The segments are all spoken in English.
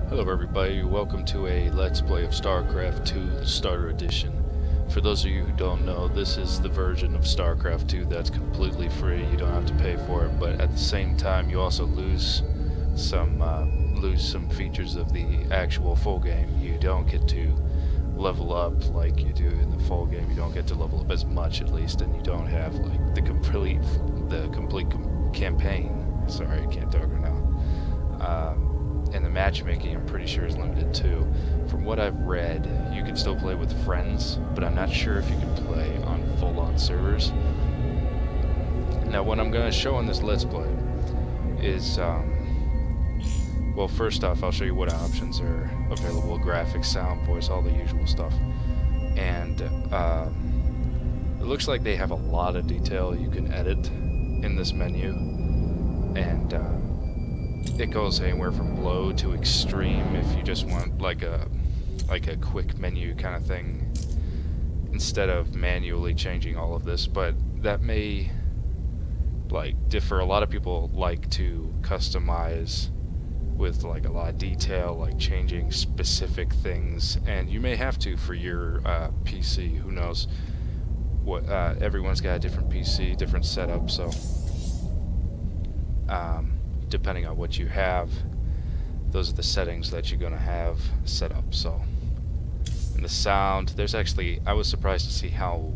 Hello everybody, welcome to a Let's Play of StarCraft 2, the Starter Edition. For those of you who don't know, this is the version of StarCraft 2 that's completely free, you don't have to pay for it, but at the same time you also lose some features of the actual full game. You don't get to level up like you do in the full game, you don't get to level up as much at least, and you don't have like the complete campaign. Sorry, I can't talk right now. And the matchmaking, I'm pretty sure, is limited too. From what I've read, you can still play with friends, but I'm not sure if you can play on full-on servers. Now, what I'm going to show in this Let's Play is, well, first off, I'll show you what options are available: graphics, sound, voice, all the usual stuff. And it looks like they have a lot of detail you can edit in this menu, and it goes anywhere from low to extreme if you just want like a quick menu kind of thing instead of manually changing all of this. But that may like differ. A lot of people like to customize with like a lot of detail, like changing specific things, and you may have to for your PC. Who knows what, everyone's got a different PC, different setup, so depending on what you have, those are the settings that you're going to have set up. So, and the sound, there's actually, I was surprised to see how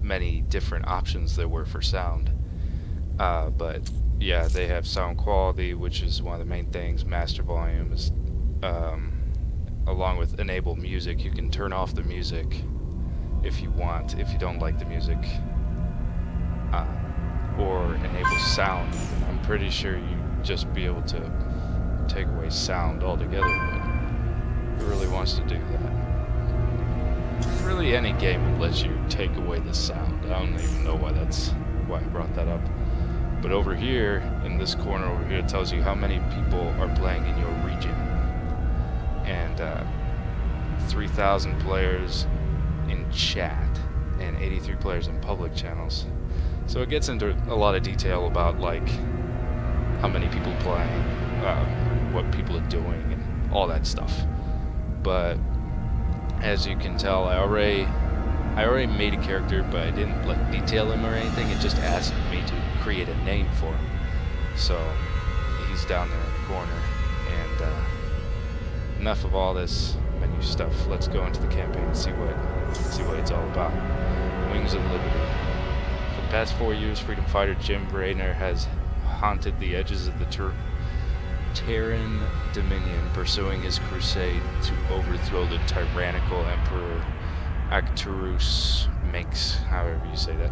many different options there were for sound. But yeah, they have sound quality, which is one of the main things. Master volume is, along with enable music. You can turn off the music if you want, if you don't like the music, or enable sound. I'm pretty sure you just be able to take away sound altogether, but who really wants to do that? Really, any game would let you take away the sound. I don't even know why I brought that up. But over here, in this corner over here, it tells you how many people are playing in your region, and 3,000 players in chat and 83 players in public channels. So it gets into a lot of detail about like how many people playing, what people are doing, and all that stuff. But as you can tell, I already made a character, but I didn't like detail him or anything. It just asked me to create a name for him. So he's down there in the corner. And enough of all this menu stuff. Let's go into the campaign and see what it's all about. Wings of Liberty. For the past 4 years, freedom fighter Jim Raynor has haunted the edges of the Terran Dominion, pursuing his crusade to overthrow the tyrannical Emperor Arcturus Minx, however you say that.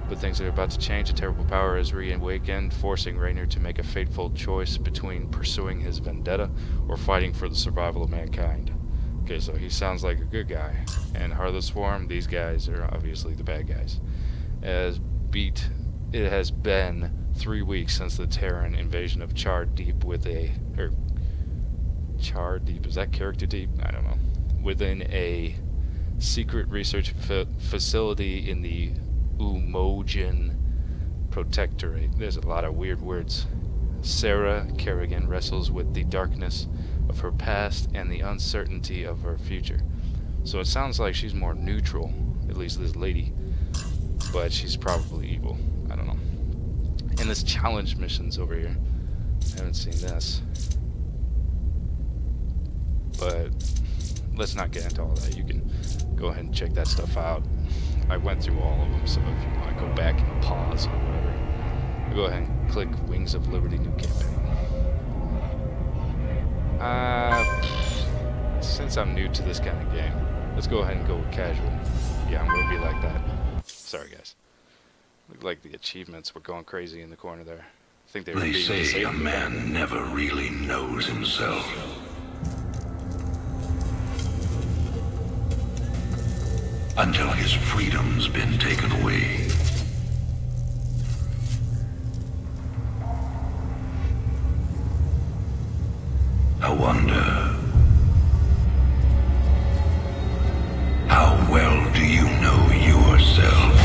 But things are about to change. A terrible power has reawakened, forcing Raynor to make a fateful choice between pursuing his vendetta or fighting for the survival of mankind. Okay, so he sounds like a good guy. And Heartless Swarm, these guys are obviously the bad guys. It has been 3 weeks since the Terran invasion of Char Deep Char Deep, is that character deep? I don't know. Within a secret research facility in the Umojan Protectorate. There's a lot of weird words. Sarah Kerrigan wrestles with the darkness of her past and the uncertainty of her future. So it sounds like she's more neutral, at least this lady, but she's probably evil. I don't know. And there's challenge missions over here. I haven't seen this. But let's not get into all that. You can go ahead and check that stuff out. I went through all of them, so if you want to go back and pause or whatever, go ahead and click Wings of Liberty New Campaign. Since I'm new to this kind of game, let's go ahead and go with casual. Yeah, I'm going to be like that. Sorry, guys. Looked like the achievements were going crazy in the corner there. I think They say a man never really knows himself. Until his freedom's been taken away. I wonder, how well do you know yourself?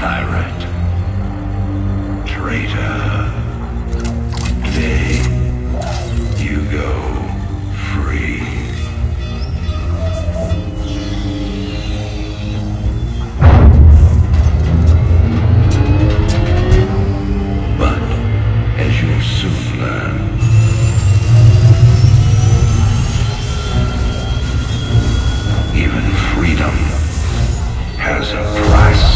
pirate, traitor. Today, you go free. But, as you'll soon learn, even freedom has a price.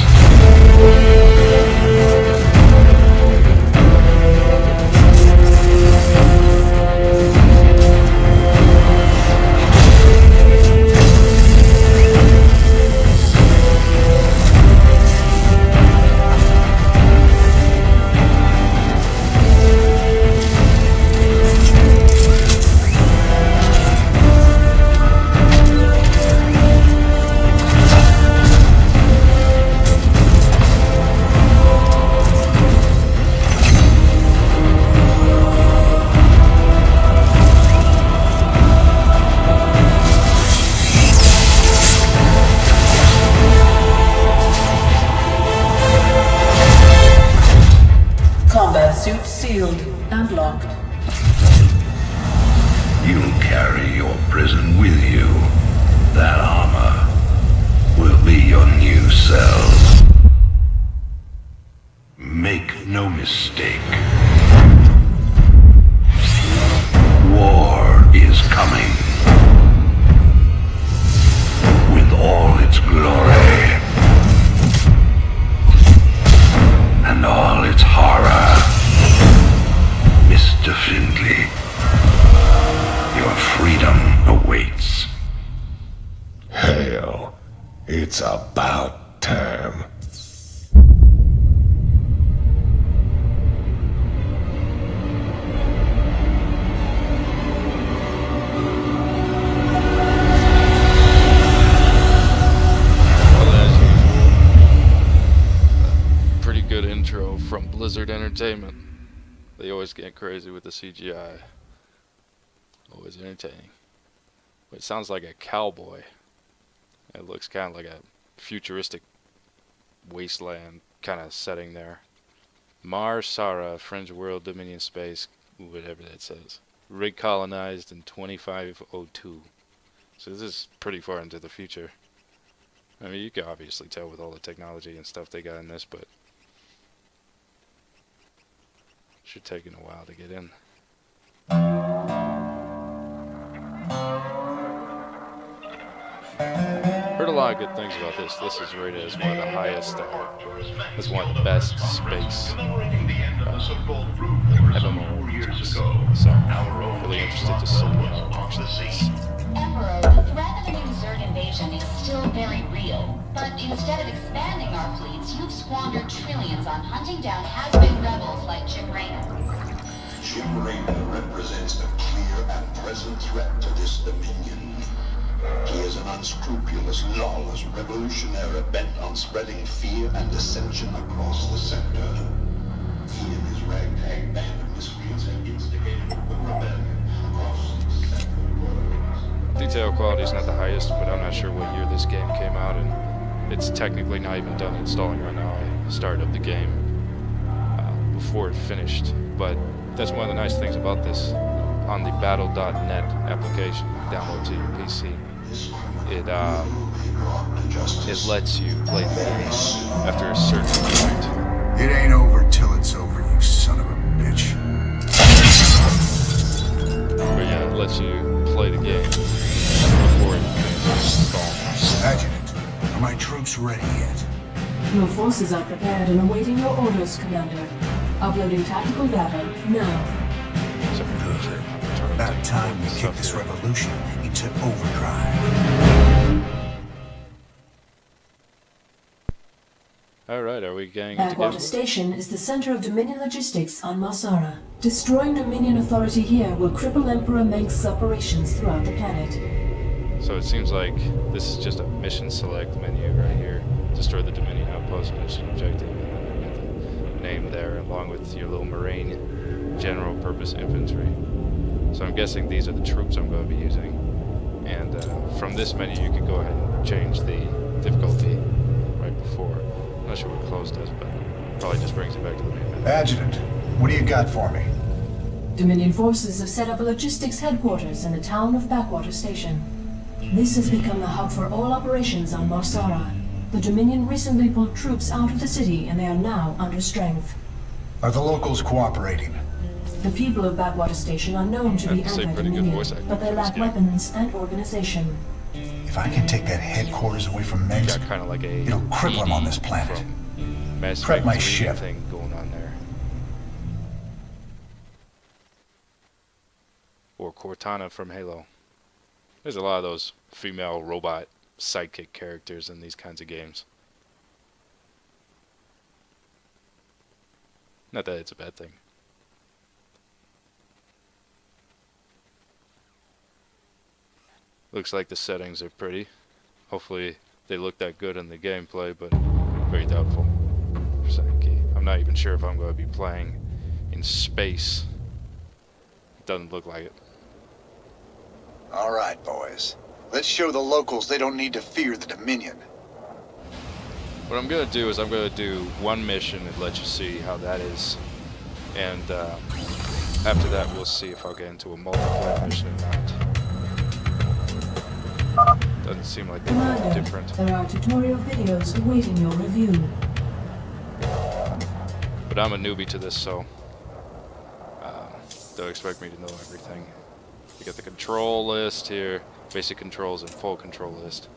Suit sealed and locked. You'll carry your prison with you. That armor will be your new cell. Make no mistake. War is coming. With all its glory. And all its horror. Mr. Findlay, your freedom awaits. Hell, it's about time. Pretty good intro from Blizzard Entertainment. They always get crazy with the CGI. Always entertaining. But it sounds like a cowboy. It looks kind of like a futuristic wasteland kind of setting there. Mar Sara, Fringe World, Dominion Space, whatever that says. Recolonized in 2502. So this is pretty far into the future. I mean, you can obviously tell with all the technology and stuff they got in this, but should take a while to get in. Heard a lot of good things about this. This is rated as one of the highest, as one of the best space MMORPGs. So I'm really interested to see how it functions. Emperor, the threat of an exert invasion is still very real. But instead of expanding our fleets, you've squandered trillions on hunting down has-been rebels like Jim Raynor. Jim Raynor represents a clear and present threat to this dominion. He is an unscrupulous, lawless revolutionary bent on spreading fear and dissension across the sector. He and his ragtag band of miscreants have instigated open rebellion across the sector. Detail quality is not the highest, but I'm not sure what year this game came out, and it's technically not even done installing right now. I started up the game before it finished, but that's one of the nice things about this. On the Battle.net application, download to your PC, it lets you play the game after a certain point. It ain't over till it's over, you son of a bitch. But yeah, it lets you play the game before it installs. Adjutant, are my troops ready yet? Your forces are prepared and awaiting your orders, Commander. Uploading tactical data now. About time we kick this revolution into overdrive. Alright, are we getting it Atwater together? Station is the center of Dominion logistics on Marsara. Destroying Dominion authority here will cripple Emperor Mengsk's operations throughout the planet. So it seems like this is just a mission select menu right here. Destroy the Dominion outpost mission objective. And then the name there, along with your little Marine general purpose infantry. So I'm guessing these are the troops I'm going to be using. And from this menu you can go ahead and change the difficulty right before. Not sure what close does, but probably just brings it back to the main menu. Adjutant, what do you got for me? Dominion forces have set up a logistics headquarters in the town of Backwater Station. This has become the hub for all operations on Marsara. The Dominion recently pulled troops out of the city and they are now under strength. Are the locals cooperating? The people of Backwater Station are known to be anti-Dominion, but they lack weapons and organization. If I can take that headquarters away from Mengsk, Got kind of like a it'll cripple him on this planet. Mass Prep my Effect 3 ship. thing going on there. Or Cortana from Halo. There's a lot of those female robot sidekick characters in these kinds of games. Not that it's a bad thing. Looks like the settings are pretty. Hopefully they look that good in the gameplay, but very doubtful. I'm not even sure if I'm going to be playing in space. It doesn't look like it. All right, boys. Let's show the locals they don't need to fear the Dominion. What I'm going to do is I'm going to do one mission and let you see how that is. And after that we'll see if I'll get into a multiplayer mission or not. Doesn't seem like they're Commander, different. there are tutorial videos awaiting your review. But I'm a newbie to this, so don't expect me to know everything. You get the control list here, basic controls and full control list.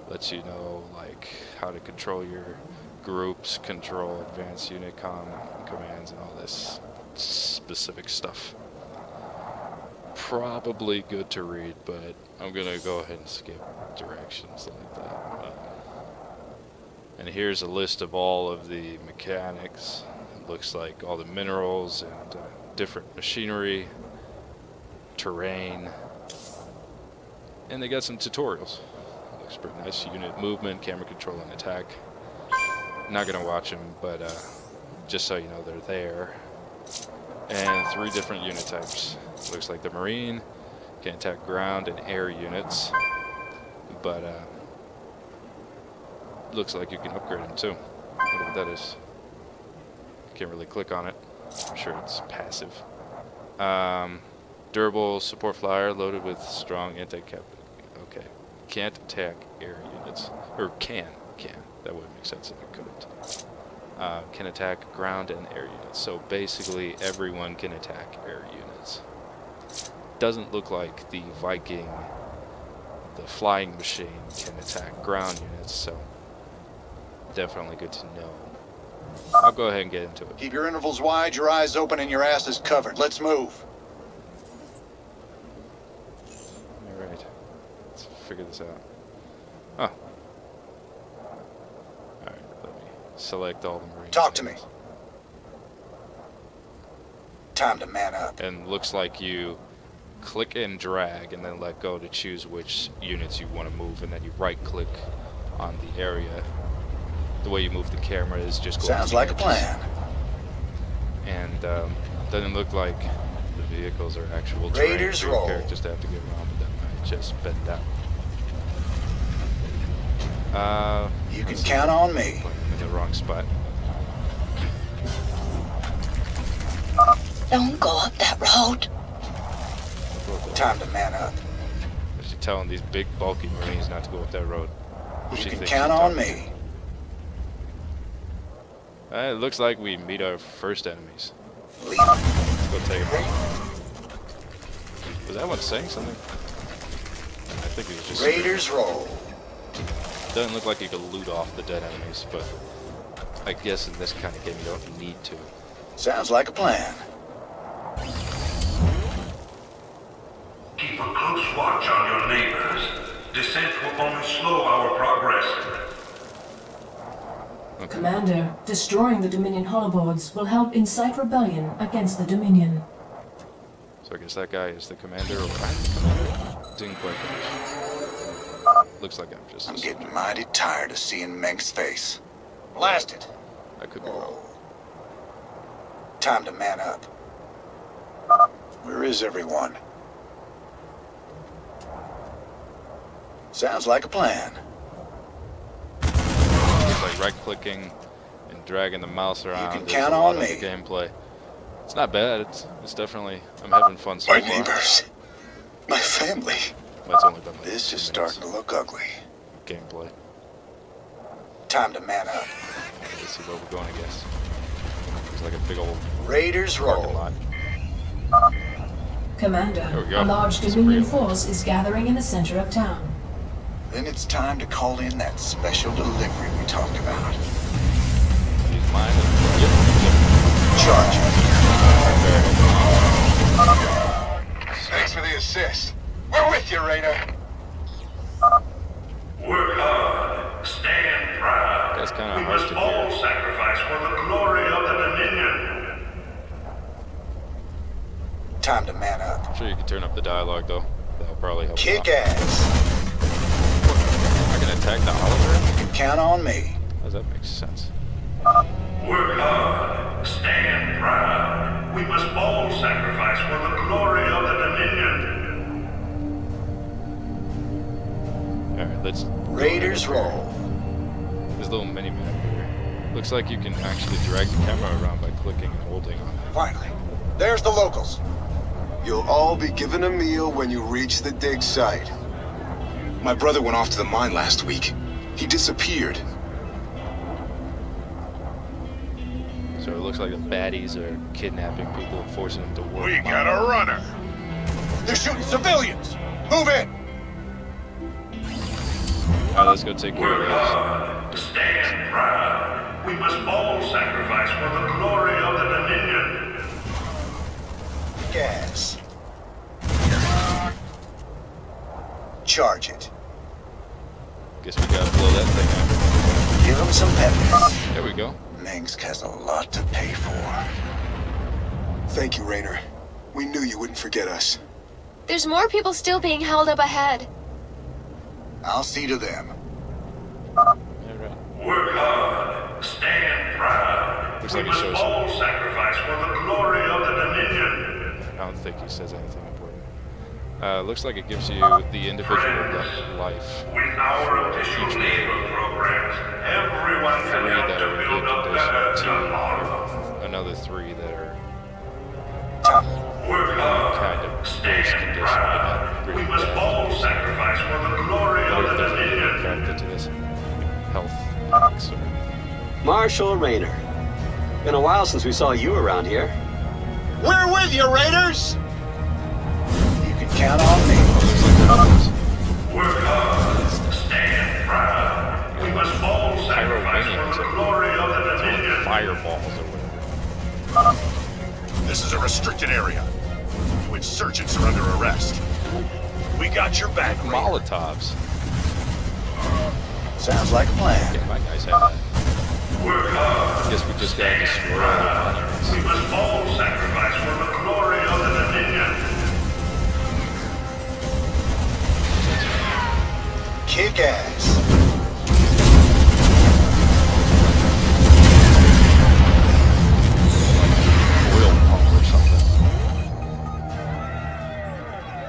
Lets you know like how to control your groups, control advanced unit commands, and all this specific stuff. Probably good to read, but I'm gonna go ahead and skip directions like that. And here's a list of all of the mechanics. It looks like all the minerals and different machinery, terrain, and they got some tutorials. Looks pretty nice. Unit movement, camera control, and attack. Not gonna watch them, but just so you know they're there. And 3 different unit types. Looks like the Marine can attack ground and air units, but looks like you can upgrade them too. I wonder what that is. Can't really click on it. I'm sure it's passive. Durable support flyer loaded with strong anti-cap. Okay. Can't attack air units. Or can. That would make sense if it couldn't. Can attack ground and air units. So basically everyone can attack air units. Doesn't look like the Viking, the flying machine, can attack ground units, so definitely good to know. I'll go ahead and get into it. Keep your intervals wide, your eyes open, and your asses covered. Let's move. Alright. Let's figure this out. Oh. Alright, let me select all the Marines. Talk to me. Time to man up. And looks like you click and drag and then let go to choose which units you want to move, and then you right click on the area. The way you move the camera is just going Sounds like a plan. And doesn't look like the vehicles are actual Raiders terrain roll. characters to have to get around, but that might just bend out. You can count on me. In the wrong spot. Don't go up that road. Time to man up. She's telling these big bulky Marines not to go up that road. You can count on me. It looks like we meet our first enemies. Leave. Let's go take them out. Was that one saying something? I think it was just... Raiders roll. Doesn't look like you can loot off the dead enemies, but I guess in this kind of game you don't need to. Sounds like a plan. Keep a close watch on your neighbors. Descent will only slow our progress. Okay. Commander, destroying the Dominion holoboards will help incite rebellion against the Dominion. So I guess that guy is the commander, or I'm the commander? Didn't quite finish. Looks like I'm just... I'm getting mighty tired of seeing Mengsk's face. Blast it. I could be wrong. Time to man up. Where is everyone? Sounds like a plan. Looks like right-clicking and dragging the mouse around. can There's count a lot on of the me. gameplay. It's not bad. It's definitely, I'm having fun so My far. neighbors. My family. That's only been like This 2 is minutes starting to look ugly. gameplay. Time to man up. Let's see where we're going, I guess. It's like a big old Raiders parking roll. lot. Commander, There we go. a large That's Dominion great. force is gathering in the center of town. Then it's time to call in that special delivery we talked about. Use mine. Yep. Charge it. Very Thanks for the assist. We're with you, Raider. Work hard. Stand proud. That's kinda We hard must to all hear. sacrifice for the glory of the Dominion. Time to man up. I'm sure you can turn up the dialogue, though. That'll probably help. Kick a lot. ass. I can attack the hologram? You can count on me. How does that make sense? Work hard. Stand proud. We must all sacrifice for the glory of the Dominion. Alright, let's... Raiders roll. This little mini-map here. Looks like you can actually drag the camera around by clicking and holding on it. Finally. There's the locals. You'll all be given a meal when you reach the dig site. My brother went off to the mine last week. He disappeared. So it looks like the baddies are kidnapping people and forcing them to work. We got a runner. They're shooting civilians. Move in. Alright, let's go take care Work of hard. Stand proud. We must all sacrifice for the glory of the Dominion. Gas. Charge it. Guess we gotta blow that thing Give them some pep. out. There we go. Minsk has a lot to pay for. Thank you, Rainer. We knew you wouldn't forget us. There's more people still being held up ahead. I'll see to them. Alright. Work hard. Stand proud. Looks We like it must shows- all sacrifice for the glory of the Dominion. I don't think he says anything important. Looks like it gives you the individual life. With our official labor programs, everyone can 3 help that to are in build good a better condition, 2 tomorrow. another 3 that are Work hard. kind of worse Stand condition, but proud. not We really must bad. all sacrifice for the glory What of if the there's a Dominion. benefit to this health box or Marshal Rainer. Been a while since we saw you around here. We're with you, Raiders. You can count on me. Work hard. Stand proud. We must all sacrifice Pyromaniacs for the are glory of the Dominion. fireballs or whatever. This is a restricted area. You insurgents are under arrest. We got your back, Raider. Molotovs. Sounds like a plan. Yeah, my guys have that. Work hard. Guess we just gotta destroy all the monuments. We must all sacrifice for the glory of the Dominion. Kick ass. Oil pump or something.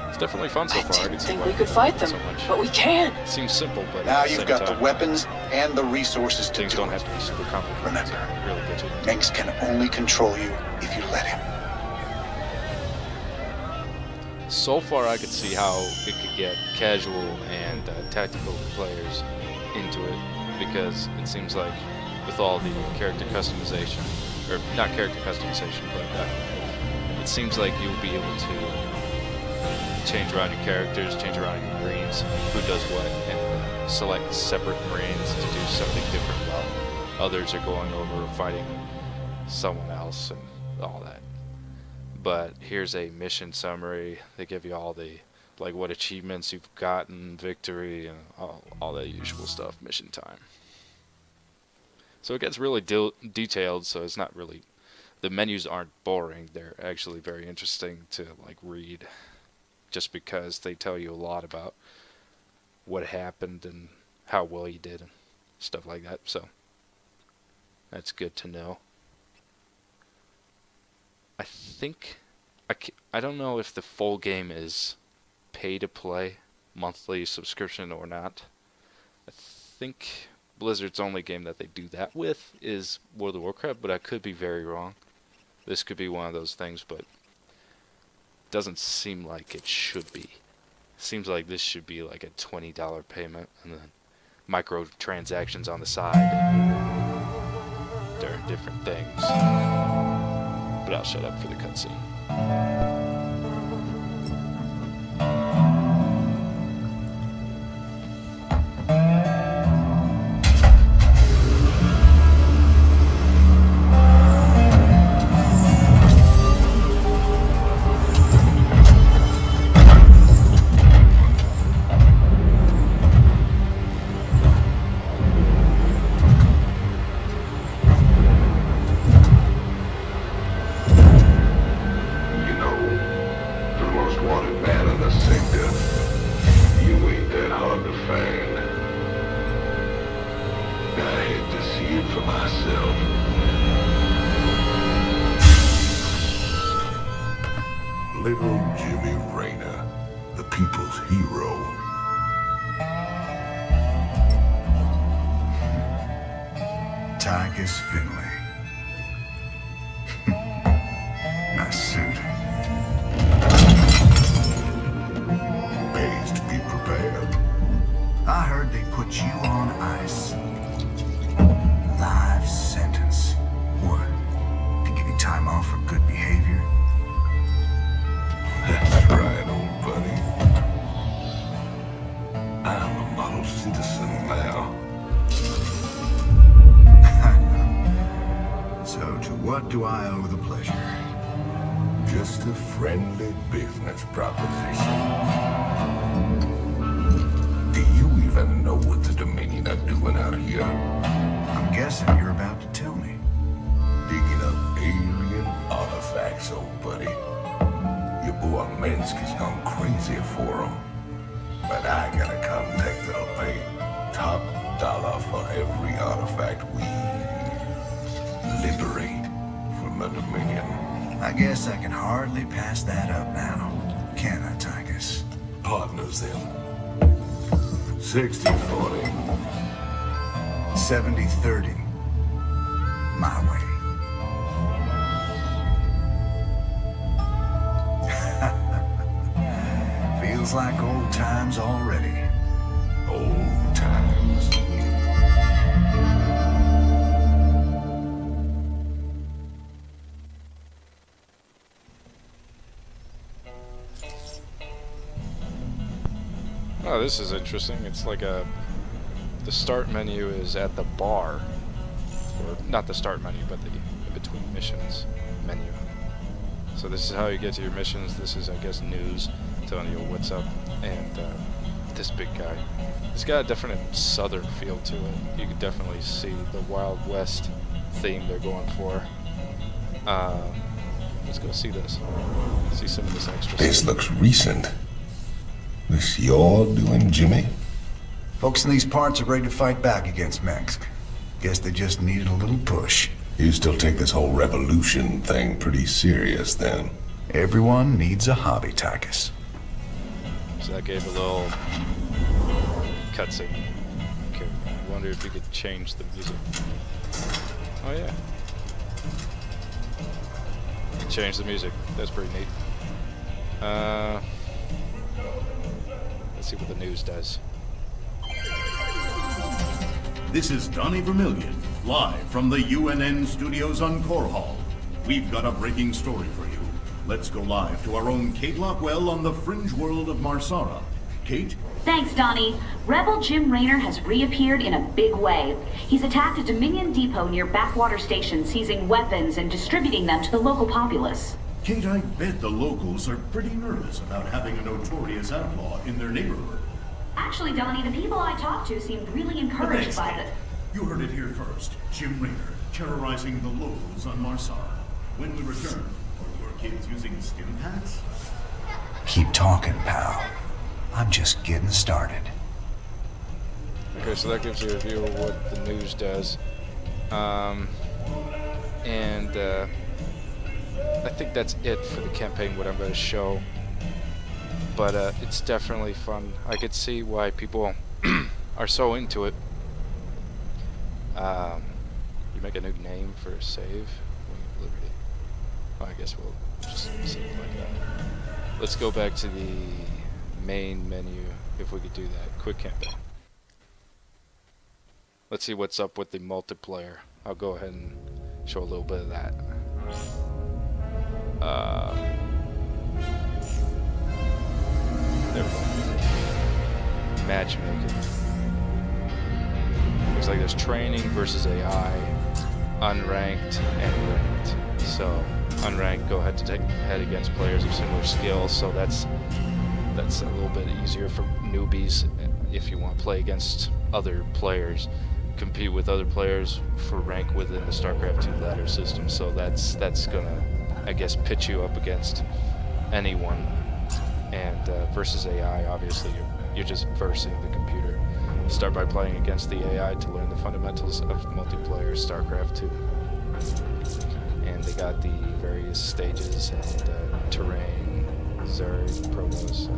It's definitely fun so far. I can see think why we could people fight like it them, so much. but we can. Seems simple, but Now at the you've same got time, the weapons and the resources to things do don't it. have to be super complicated. Remember, to really get you. Minsk can only control you if you let him. So far, I could see how it could get casual and tactical players into it, because it seems like with all the character customization, or not character customization, but it seems like you'll be able to change around your characters, change around your Marines, who does what, and select separate Marines to do something different while others are going over fighting someone else and all that. But here's a mission summary. They give you all the, like, what achievements you've gotten, victory, and all that usual stuff, mission time. So it gets really detailed, so it's not really, the menus aren't boring. They're actually very interesting to, like, read, just because they tell you a lot about what happened and how well you did and stuff like that. So that's good to know. I think, I don't know if the full game is pay to play, monthly subscription or not. I think Blizzard's only game that they do that with is World of Warcraft, but I could be very wrong. This could be one of those things, but doesn't seem like it should be. Seems like this should be like a $20 payment and then microtransactions on the side during different things. But I'll shut up for the cutscene. Little Jimmy Rayner, the people's hero. Tychus Finley. Nice suit. Pays to be prepared. I heard they put you on ice. Life sentence. What? To give you time off for good behavior? That's right, old buddy. I'm a model citizen now. So to what do I owe the pleasure? Just a friendly business proposition. Do you even know what the Dominion are doing out here? I'm guessing you're about to tell me. Digging up alien artifacts, old buddy. Your boy Minsk has gone crazy for them. But I got a contact that'll pay top dollar for every artifact we liberate from the Dominion. I guess I can hardly pass that up now, can I, Tychus? Partners then. 60-40. 70-30. My way. Feels like old times already. Old times. Oh, this is interesting. It's like the start menu is at the bar. Or not the start menu, but the in-between missions menu. So this is how you get to your missions. This is, I guess, news telling you what's up. And this big guy. It's got a definite southern feel to it. You can definitely see the Wild West theme they're going for. Let's go see this. See some of this extra This stuff. looks recent. This you're doing, Jimmy? Folks in these parts are ready to fight back against Minsk. Guess they just needed a little push. You still take this whole revolution thing pretty serious, then? Everyone needs a hobby, Tychus. So that gave a little cutscene. Okay, I wonder if you could change the music. Oh yeah. You can change the music. That's pretty neat. Let's see what the news does. This is Donnie Vermillion, live from the UNN studios on Core Hall. We've got a breaking story for you. Let's go live to our own Kate Lockwell on the fringe world of Marsara. Kate? Thanks, Donnie. Rebel Jim Raynor has reappeared in a big way. He's attacked a Dominion depot near Backwater Station, seizing weapons and distributing them to the local populace. Kate, I bet the locals are pretty nervous about having a notorious outlaw in their neighborhood. Actually, Donnie, the people I talked to seemed really encouraged by it. You heard it here first. Jim Raynor terrorizing the locals on Marsara. When we return, are your kids using stim packs? Keep talking, pal. I'm just getting started. Okay, so that gives you a view of what the news does. I think that's it for the campaign, what I'm going to show. But it's definitely fun. I could see why people are so into it. You make a new name for a save. Wing of Liberty. Well, I guess we'll just see it like that. Let's go back to the main menu, if we could do that. Quick campaign. Let's see what's up with the multiplayer. I'll go ahead and show a little bit of that. There we go. Matchmaking. Looks like there's training versus AI, unranked, and ranked. So, unranked, go ahead to take head against players of similar skills. So that's a little bit easier for newbies if you want to play against other players, compete with other players for rank within the StarCraft 2 ladder system. So that's gonna, I guess, pitch you up against anyone. And versus AI, obviously, you're just versing the computer. Start by playing against the AI to learn the fundamentals of multiplayer StarCraft 2. And they got the various stages and terrain, Zerg, Protoss.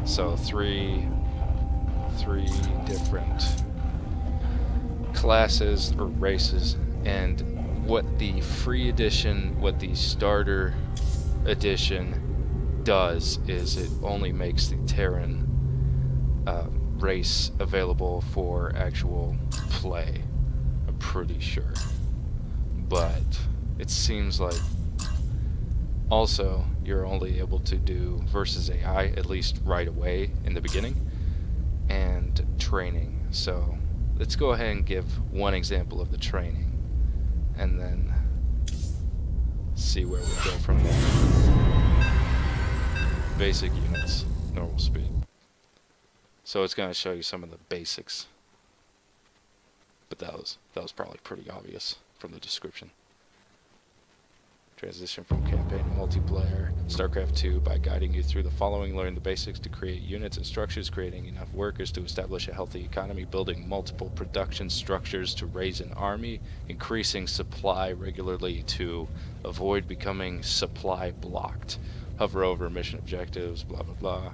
So three different classes or races. And what the free edition, what the starter edition does is it only makes the Terran race available for actual play, I'm pretty sure. But it seems like also you're only able to do versus AI, at least right away in the beginning, and training. So let's go ahead and give one example of the training and then see where we go from there. Basic units, normal speed. So it's going to show you some of the basics, but that was probably pretty obvious from the description. Transition from campaign to multiplayer. StarCraft 2, by guiding you through the following, learn the basics to create units and structures, creating enough workers to establish a healthy economy, building multiple production structures to raise an army, increasing supply regularly to avoid becoming supply blocked, hover over mission objectives, blah blah blah,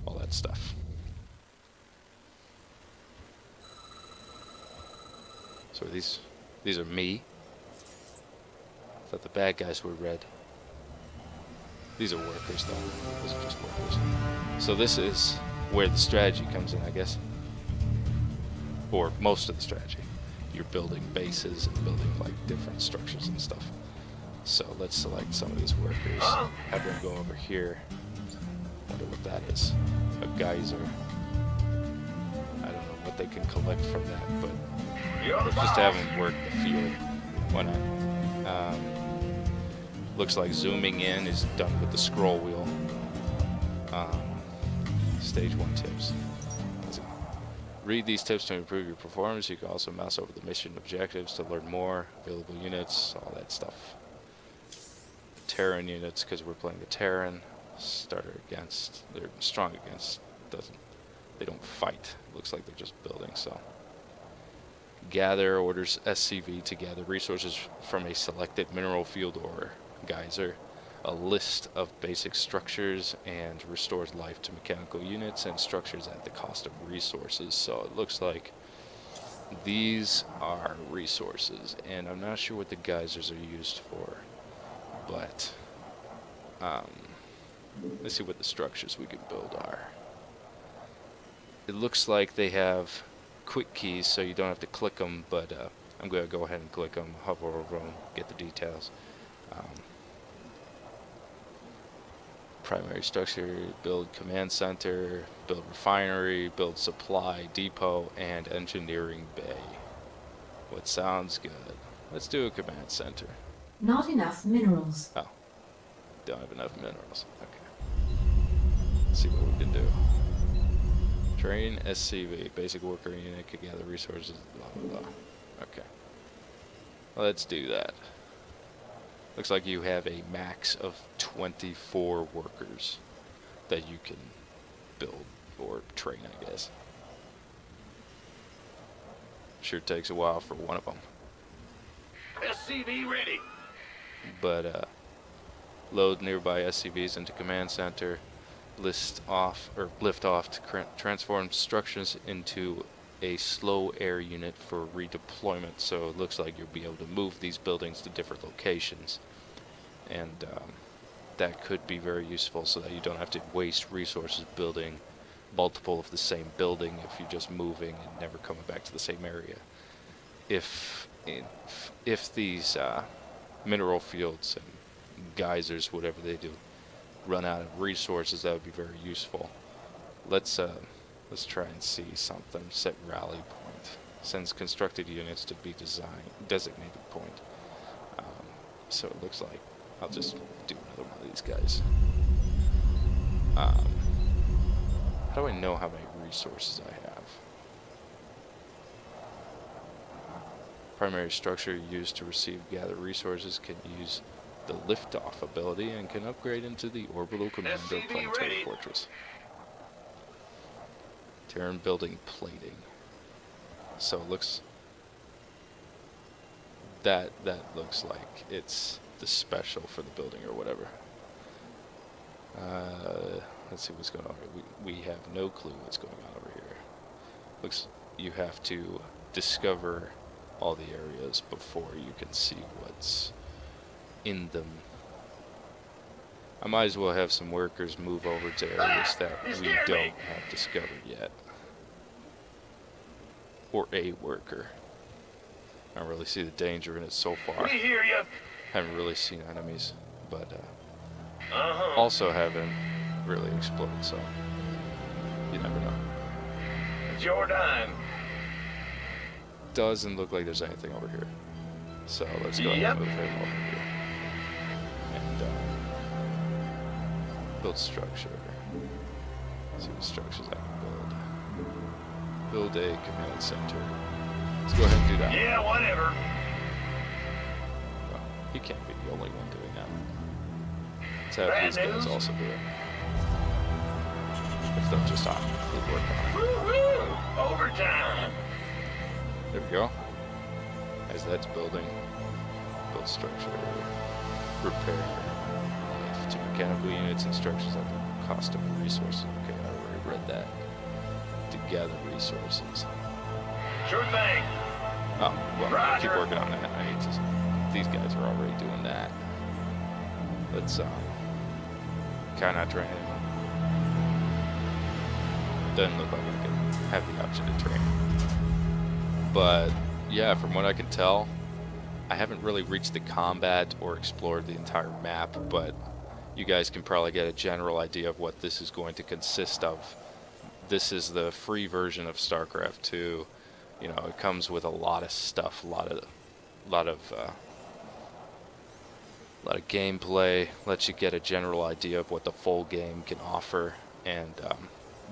all that stuff. So these are me. I thought the bad guys were red. These are workers though. These are just workers. So this is where the strategy comes in, I guess. Or most of the strategy. You're building bases and building like different structures and stuff. So let's select some of these workers. Have them go over here. Wonder what that is. A geyser. I don't know what they can collect from that, but let's just have them work the field. Why not? Looks like zooming in is done with the scroll wheel. Stage 1 tips. Read these tips to improve your performance. You can also mouse over the mission objectives to learn more. Available units, all that stuff. Terran units, because we're playing the Terran. Starter against, they're strong against, they don't fight. Looks like they're just building, so. Gather orders SCV to gather resources from a selected mineral field or geyser. A list of basic structures and restores life to mechanical units and structures at the cost of resources. So it looks like these are resources, and I'm not sure what the geysers are used for, but let's see what the structures we can build are. It looks like they have quick keys, so you don't have to click them, but I'm going to go ahead and click them, hover over them, get the details. Primary structure, build command center, build refinery, build supply depot, and engineering bay. What sounds good? Let's do a command center. Not enough minerals. Oh, don't have enough minerals. Okay. Let's see what we can do. Train SCV, basic worker unit, can gather resources, blah blah blah. Okay. Let's do that. Looks like you have a max of 24 workers that you can build or train, I guess. Sure takes a while for one of them. SCV ready. But load nearby SCVs into command center. Lift off to transform structures into a slow air unit for redeployment, so it looks like you'll be able to move these buildings to different locations. And that could be very useful so that you don't have to waste resources building multiple of the same building if you're just moving and never coming back to the same area. If these mineral fields and geysers, whatever they do, run out of resources, that would be very useful. Let's try and see something. Set rally point. Sends constructed units to be designated point. So it looks like I'll just do another one of these guys. How do I know how many resources I have? Primary structure used to gather resources can use the liftoff ability and can upgrade into the orbital commander planetary fortress. Terran building plating. So it looks that looks like it's the special for the building or whatever. Let's see what's going on here. We have no clue what's going on over here. Looks you have to discover all the areas before you can see what's in them. I might as well have some workers move over to areas that we don't have discovered yet. Or a worker. I don't really see the danger in it so far. We hear you. Haven't really seen enemies, but also haven't really exploded, so you never know. It's your time. Doesn't look like there's anything over here, so let's go ahead and move him over here and build structure. Let's see what structures I can build. Build a command center. Let's go ahead and do that. Yeah, whatever. Well, he can't be the only one doing that. Let's have these guys also do it. If they'll just work on it. Woo-hoo! Overtime. There we go. As that's building, build structure, repair, to mechanical units and structures at the cost of resources. Okay, I already read that. To gather resources. Sure thing. Oh, well, Roger. Keep working on that. These guys are already doing that. Let's kind of train him. Doesn't look like I can have the option to train him. But yeah, from what I can tell, I haven't really reached the combat or explored the entire map, but you guys can probably get a general idea of what this is going to consist of. This is the free version of StarCraft 2. You know, it comes with a lot of stuff, a lot of gameplay, lets you get a general idea of what the full game can offer, and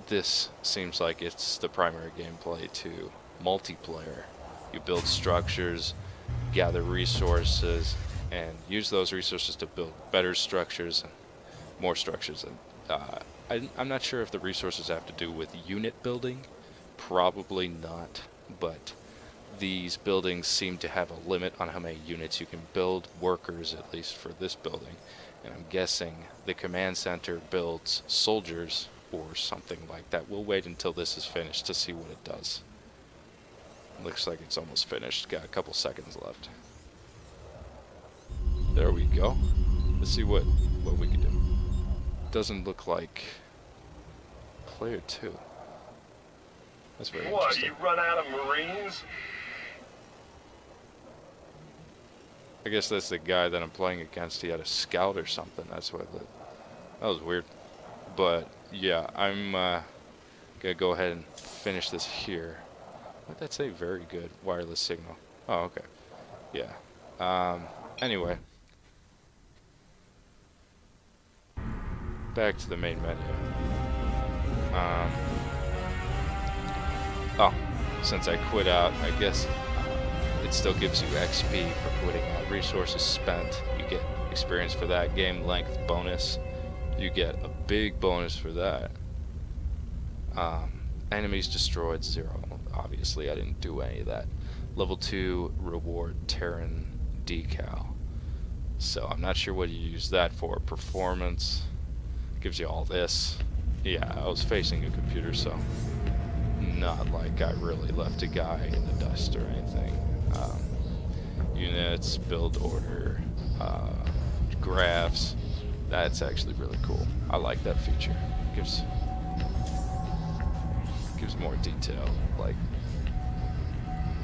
this seems like it's the primary gameplay to multiplayer. You build structures, gather resources, and use those resources to build better structures and more structures. And I'm not sure if the resources have to do with unit building. Probably not, but these buildings seem to have a limit on how many units you can build, workers at least for this building. And I'm guessing the command center builds soldiers or something like that. We'll wait until this is finished to see what it does. Looks like it's almost finished. Got a couple seconds left. There we go. Let's see what we can do. Doesn't look like player 2. That's very interesting. You run out of Marines? I guess that's the guy that I'm playing against. He had a scout or something. That's what that was weird. But yeah, I'm gonna go ahead and finish this here. What did that say? Very good wireless signal. Oh, okay. Yeah. Anyway. Back to the main menu. Oh, since I quit out, I guess it still gives you XP for quitting out. Resources spent, you get experience for that. Game length bonus, you get a big bonus for that. Enemies destroyed 0. Obviously, I didn't do any of that. Level 2 reward Terran decal. So I'm not sure what you use that for. Performance gives you all this. Yeah, I was facing a computer, so not like I really left a guy in the dust or anything. Units, build order, graphs. That's actually really cool. I like that feature. Gives more detail, like,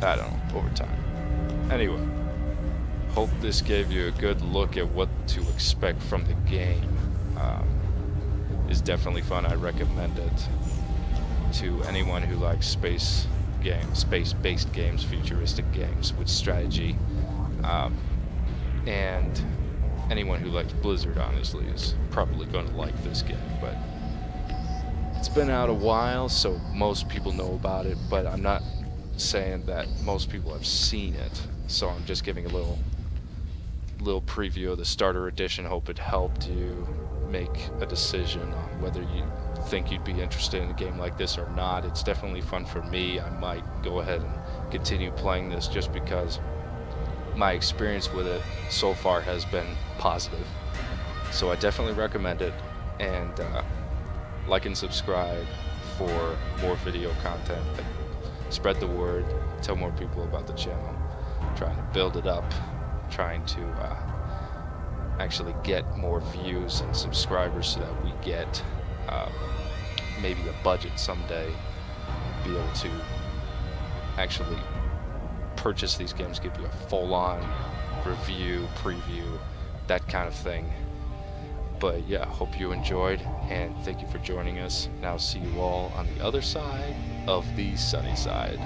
I don't know, over time. Anyway, hope this gave you a good look at what to expect from the game. It's definitely fun. I recommend it to anyone who likes space games, space-based games, futuristic games with strategy, and anyone who likes Blizzard, honestly, is probably going to like this game. But it's been out a while, so most people know about it, but I'm not saying that most people have seen it, so I'm just giving a little preview of the starter edition. Hope it helped you make a decision on whether you think you'd be interested in a game like this or not. It's definitely fun for me. I might go ahead and continue playing this just because my experience with it so far has been positive. So I definitely recommend it, and like and subscribe for more video content. Spread the word, tell more people about the channel. Trying to build it up, trying to actually get more views and subscribers so that we get maybe a budget someday, be able to actually purchase these games, give you a full-on review, preview, that kind of thing. But yeah, hope you enjoyed, and thank you for joining us. Now see you all on the other side of the sunny side.